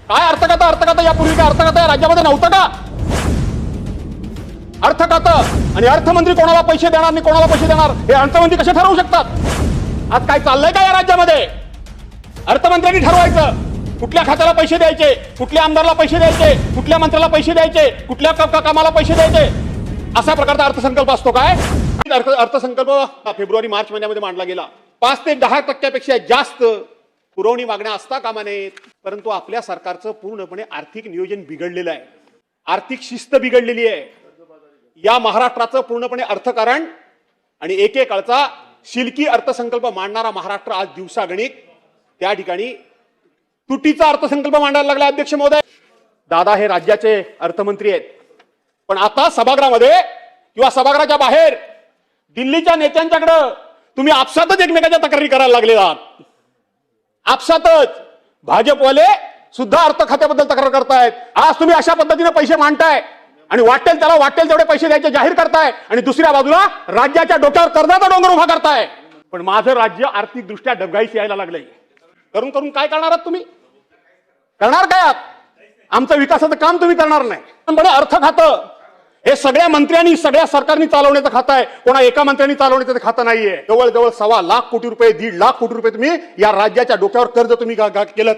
काय अर्थ खातं यापूर्वी काय अर्थ खातं या राज्यामध्ये नव्हतं का? अर्थ खातं आणि अर्थमंत्री कोणाला पैसे देणार आणि कोणाला पैसे देणार हे अर्थमंत्री कसे ठरवू शकतात? आज काय चाललंय का या राज्यामध्ये? अर्थमंत्र्यांनी ठरवायचं कुठल्या खात्याला पैसे द्यायचे, कुठल्या आमदारला पैसे द्यायचे, कुठल्या मंत्र्याला पैसे द्यायचे, कुठल्या कामाला पैसे द्यायचे, असा प्रकारचा अर्थसंकल्प असतो काय? अर्थसंकल्प फेब्रुवारी मार्च महिन्यामध्ये मांडला गेला. 5 ते 10% जास्त पुरवणी मागण्या असता कामा नयेत. परंतु आपल्या सरकारचं पूर्णपणे आर्थिक नियोजन बिघडलेलं आहे, आर्थिक शिस्त बिघडलेली आहे. या महाराष्ट्राचं पूर्णपणे अर्थकारण आणि एकेकाळचा शिल्की अर्थसंकल्प मांडणारा महाराष्ट्र आज दिवसागणिक त्या ठिकाणी तुटीचा अर्थसंकल्प मांडायला लागला. अध्यक्ष महोदय, दादा हे राज्याचे अर्थमंत्री आहेत, पण आता सभागृहामध्ये किंवा सभागृहाच्या बाहेर दिल्लीच्या नेत्यांच्याकडे तुम्ही आपसातच एकमेकांच्या तक्रारी करायला लागले आहात. आपसातच भाजपवाले सुद्धा अर्थ खात्याबद्दल तक्रार करतायत. आज तुम्ही अशा पद्धतीने पैसे मांडताय आणि वाटेल तेवढे पैसे द्यायचे जाहीर करताय आणि दुसऱ्या बाजूला राज्याच्या डोक्यावर कर्जाचा डोंगर उभा करताय. पण माझं राज्य आर्थिक दृष्ट्या डबघाईस यायला लागलंय. करून करून काय करणार आहात तुम्ही? करणार काय आहात? आमचं विकासाचं काम तुम्ही करणार नाही. पण अर्थ खातं हे सगळ्या मंत्र्यांनी सगळ्या सरकारनी चालवण्याचं खातं आहे, कोणा एका मंत्र्यांनी चालवण्याचं खातं नाहीये. जवळजवळ 1.25 लाख कोटी रुपये 1.5 लाख कोटी रुपये तुम्ही या राज्याच्या डोक्यावर कर्ज तुम्ही केलं.